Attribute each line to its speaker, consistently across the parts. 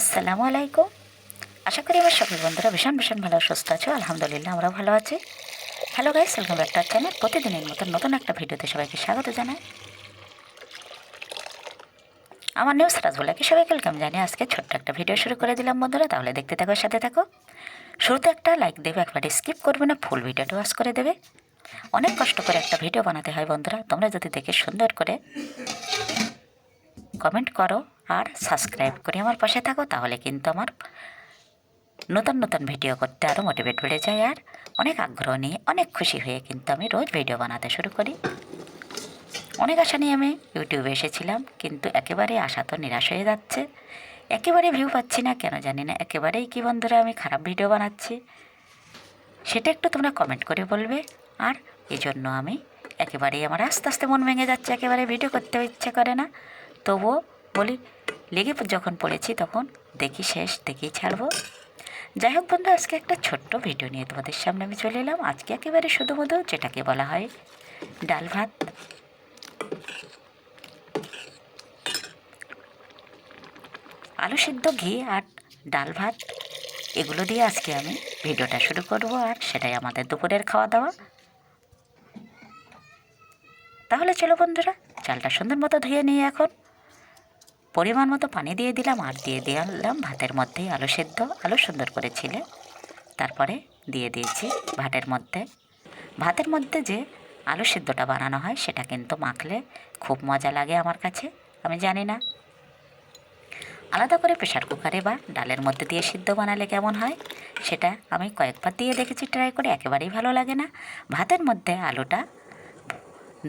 Speaker 1: আসসালামু আলাইকুম। আশা করি আমার সকল বন্ধুরা ভীষণ ভীষণ ভালো সুস্থ আছো। আলহামদুলিল্লাহ আমরা ভালো আছি। Hello guys, welcome back to our channel. প্রতিদিনের মতো নতুন একটা ভিডিওতে সবাইকে স্বাগত জানাই। আমার নিউ সারাস বলে কি সবাইকে ওয়েলকাম জানিয়ে আজকে ছোট্ট একটা ভিডিও শুরু করে দিলাম বন্ধুরা। তাহলে দেখতে থাকো, সাথে থাকো। শুরুতে একটা লাইক দেবে, একবারে স্কিপ করবে না, ফুল ভিডিওটা ওয়াচ করে দেবে। অনেক কষ্ট করে একটা ভিডিও বানাতে হয় বন্ধুরা। তোমরা যদি দেখে সুন্দর করে কমেন্ট করো আর সাবস্ক্রাইব করে আমার পাশে থাকো, তাহলে কিন্তু আমার নতুন নতুন ভিডিও করতে আরও মোটিভেট বেড়ে যায়। আর অনেক আগ্রহ নিয়ে, অনেক খুশি হয়ে কিন্তু আমি রোজ ভিডিও বানাতে শুরু করি। অনেক আশা নিয়ে আমি ইউটিউবে এসেছিলাম, কিন্তু একেবারে আশা তো নিরাশ হয়ে যাচ্ছে। একেবারে ভিউ পাচ্ছি না, কেন জানি না। একেবারেই কি বন্ধুরা আমি খারাপ ভিডিও বানাচ্ছি, সেটা একটু তোমরা কমেন্ট করে বলবে। আর এই জন্য আমি একেবারেই আমার আস্তে আস্তে মন ভেঙে যাচ্ছে, একেবারে ভিডিও করতে ইচ্ছে করে না। তবুও বলি, লেগে যখন পড়েছি তখন দেখি শেষ, দেখি ছাড়বো। যাই হোক বন্ধু, আজকে একটা ছোট্ট ভিডিও নিয়ে তোমাদের সামনে আমি চলে এলাম। আজকে একেবারে শুধুমধু যেটাকে বলা হয় ডাল ভাত। আলু সিদ্ধ, ঘি আর ডাল ভাত, এগুলো দিয়ে আজকে আমি ভিডিওটা শুরু করব। আর সেটাই আমাদের দুপুরের খাওয়া দাওয়া। তাহলে চলো বন্ধুরা, চালটা সুন্দর মতো ধুয়ে নিয়ে এখন পরিমাণ মতো পানি দিয়ে দিলাম। আর দিয়ে দিলাম ভাতের মধ্যেই আলু সেদ্ধ। আলু সুন্দর করে ছিলে তারপরে দিয়ে দিয়েছি ভাতের মধ্যে যে আলু সিদ্ধটা বানানো হয় সেটা কিন্তু মাখলে খুব মজা লাগে আমার কাছে। আমি জানি না আলাদা করে প্রেশার কুকারে বা ডালের মধ্যে দিয়ে সিদ্ধ বানালে কেমন হয়, সেটা আমি কয়েকবার দিয়ে দেখেছি ট্রাই করে, একেবারেই ভালো লাগে না। ভাতের মধ্যে আলুটা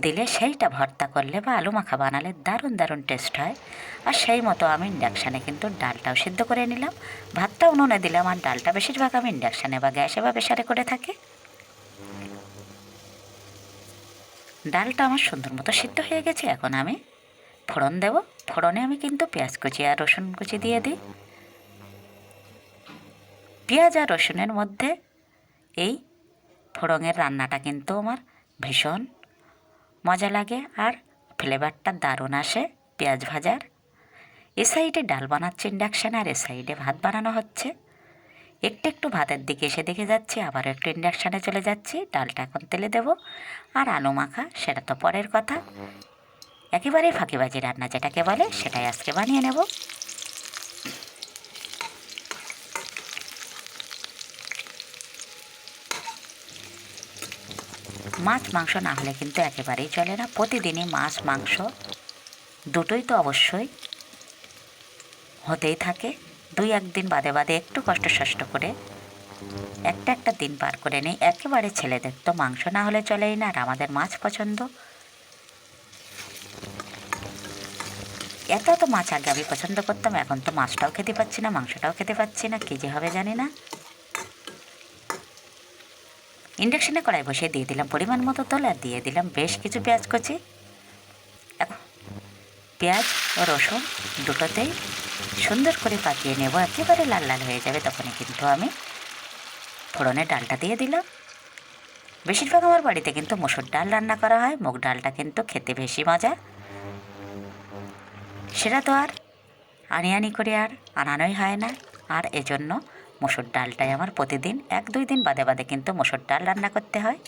Speaker 1: দিলে, সেইটা ভর্তা করলে বা আলু মাখা বানালে দারুণ দারুণ টেস্ট হয়। আর সেই মতো আমি ইন্ডাকশানে কিন্তু ডালটাও সিদ্ধ করে নিলাম, ভাতটা উনুনে দিলাম। আর ডালটা বেশিরভাগ আমি ইন্ডাকশানে বা গ্যাসে বা প্রেশারে করে থাকি। ডালটা আমার সুন্দর মতো সিদ্ধ হয়ে গেছে। এখন আমি ফোড়ন দেব। ফোড়নে আমি কিন্তু পেঁয়াজ কুচি আর রসুন কুচি দিয়ে দিই। পেঁয়াজ আর রসুনের মধ্যে এই ফোড়নের রান্নাটা কিন্তু আমার ভীষণ মজা লাগে, আর ফ্লেভারটা দারুণ আসে পেঁয়াজ ভাজার। এ সাইডে ডাল বানাচ্ছে ইন্ডাকশানে, আর এ সাইডে ভাত বানানো হচ্ছে। একটু একটু ভাতের দিকে এসে দেখে যাচ্ছি, আবার একটু ইন্ডাকশানে চলে যাচ্ছি। ডালটা এখন তেলে দেব। আর আলু মাখা সেটা তো পরের কথা। একেবারেই ফাঁকিবাজি রান্না যেটাকে বলে, সেটাই আজকে বানিয়ে নেব। মাছ মাংস না হলে কিন্তু একেবারেই চলে না। প্রতিদিনই মাছ মাংস দুটোই তো অবশ্যই হতেই থাকে। দুই একদিন বাদে বাদে একটু কষ্ট করে একটা একটা দিন পার করে নেই। একেবারে ছেলেদের তো মাংস না হলে চলেই না, আর আমাদের মাছ পছন্দ। এত মাছ আগে আমি পছন্দ করতাম, এখন তো মাছটাও খেতে পাচ্ছি না, মাংসটাও খেতে পাচ্ছি না, কী যে হবে জানি না। ইন্ডাকশানে কড়াই বসিয়ে দিয়ে দিলাম পরিমাণ মতো তেল, আর দিয়ে দিলাম বেশ কিছু পেঁয়াজ কুচি। এখন পেঁয়াজ ও রসুন দুটোতেই সুন্দর করে পাকিয়ে নেব, একেবারে লাল লাল হয়ে যাবে। তখনই কিন্তু আমি ফোড়নের ডালটা দিয়ে দিলাম। বেশিরভাগ আমার বাড়িতে কিন্তু মসুর ডাল রান্না করা হয়। মুগ ডালটা কিন্তু খেতে বেশি মজা, সেটা তো আর আনি করে আর আনানোই হয় না। আর এজন্য মসুর ডালটাই আমার প্রতিদিন, এক দুই দিন বাদে বাদে কিন্তু মসুর ডাল রান্না করতে হয়।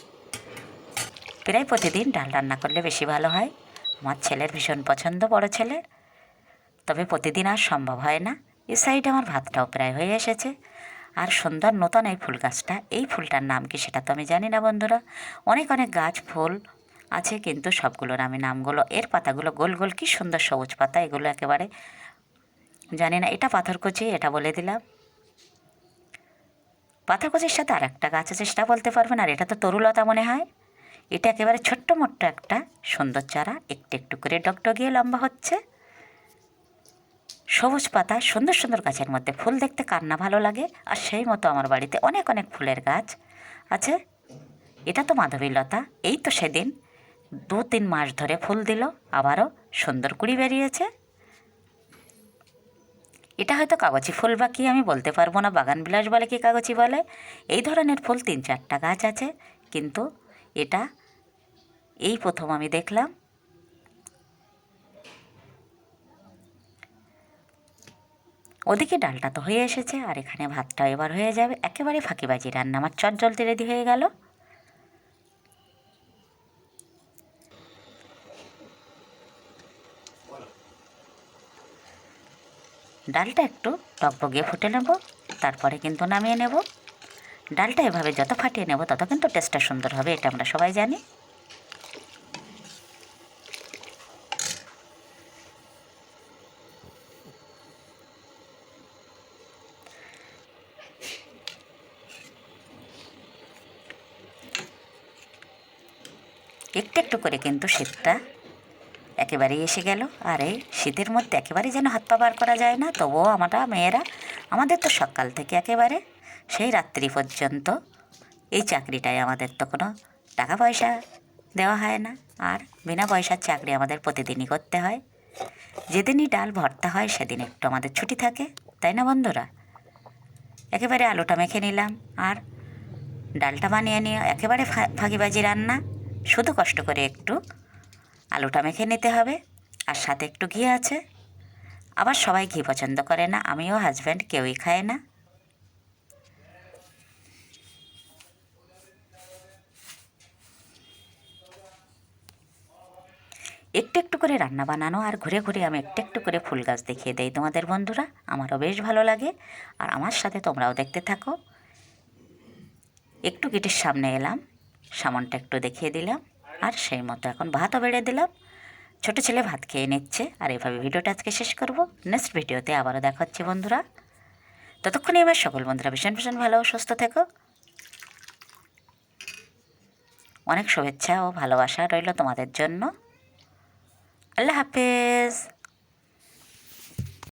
Speaker 1: প্রায় প্রতিদিন ডাল রান্না করলে বেশি ভালো হয়। আমার ছেলের ভীষণ পছন্দ, বড় ছেলের। তবে প্রতিদিন আর সম্ভব হয় না। এ সাইডে আমার ভাতটাও প্রায় হয়ে এসেছে। আর সুন্দর নতুন এই ফুল গাছটা, এই ফুলটার নাম কি সেটা তো আমি জানি না বন্ধুরা। অনেক অনেক গাছ ফুল আছে, কিন্তু সবগুলোর আমি নামগুলো, এর পাতাগুলো গোল গোল কি সুন্দর সবুজ পাতা, এগুলো একেবারে জানি না। এটা পাথরকুচি, এটা বলে দিলাম। পাথরকুচির সাথে আর একটা গাছ আছে, সেটা বলতে পারবেন। আর এটা তো তরুলতা মনে হয়। এটা একেবারে ছোট্ট মোট্ট একটা সুন্দর চারা, একটু একটু করে ডগডগিয়ে লম্বা হচ্ছে। সবুজ পাতা, সুন্দর সুন্দর গাছের মধ্যে ফুল দেখতে কার না ভালো লাগে। আর সেই মতো আমার বাড়িতে অনেক অনেক ফুলের গাছ আছে। এটা তো মাধবীলতা, এই তো সেদিন 2-3 মাস ধরে ফুল দিল, আবারও সুন্দর কুড়ি বেরিয়েছে। এটা হয়তো কাগজি ফুল বা কি আমি বলতে পারবো না, বাগান বিলাস বলে কি কাগজি বলে। এই ধরনের ফুল 3-4টা গাছ আছে, কিন্তু এটা এই প্রথম আমি দেখলাম। ওদিকে ডালটা তো হয়ে এসেছে, আর এখানে ভাতটাও এবার হয়ে যাবে। একেবারে ফাঁকিবাজি রান্না, আমার চটজলদি রেডি হয়ে গেল। ডালটা একটু টকবগিয়ে ফুটে নেব, তারপরে কিন্তু নামিয়ে নেব। ডালটা এভাবে যত ফাটিয়ে নেব তত কিন্তু টেস্টটা সুন্দর হবে, এটা আমরা সবাই জানি। একটু একটু করে কিন্তু শীতটা একেবারেই এসে গেল। আর এই শীতের মধ্যে একেবারেই যেন হাত পা বার করা যায় না, তবুও আমরা মেয়েরা, আমাদের তো সকাল থেকে একেবারে সেই রাত্রি পর্যন্ত এই চাকরিটাই, আমাদের তো কোনো টাকা পয়সা দেওয়া হয় না, আর বিনা পয়সার চাকরি আমাদের প্রতিদিনই করতে হয়। যেদিনই ডাল ভর্তা হয় সেদিন একটু আমাদের ছুটি থাকে, তাই না বন্ধুরা? একেবারে আলুটা মেখে নিলাম, আর ডালটা বানিয়ে নিয়ে একেবারে ফাঁকিবাজি রান্না। শুধু কষ্ট করে একটু আলুটা মেখে নিতে হবে, আর সাথে একটু ঘি আছে। আবার সবাই ঘি পছন্দ করে না, আমিও হাজব্যান্ড কেউই খায় না। একটু একটু করে রান্না বানানো, আর ঘুরে ঘুরে আমি একটু একটু করে ফুল গাছ দেখিয়ে দেই তোমাদের বন্ধুরা, আমারও বেশ ভালো লাগে। আর আমার সাথে তোমরাও দেখতে থাকো। একটু গেটের সামনে এলাম, সামনটা একটু দেখিয়ে দিলাম, আর সেই মতো এখন ভাতও বেড়ে দিলাম। ছোটো ছেলে ভাত খেয়ে নিচ্ছে। আর এভাবে ভিডিওটা আজকে শেষ করব। নেক্সট ভিডিওতে আবারও দেখা হচ্ছে বন্ধুরা। ততক্ষণে আমার সকল বন্ধুরা ভীষণ ভীষণ ভালো ও সুস্থ থেকো। অনেক শুভেচ্ছা ও ভালোবাসা রইল তোমাদের জন্য। আল্লাহ হাফেজ।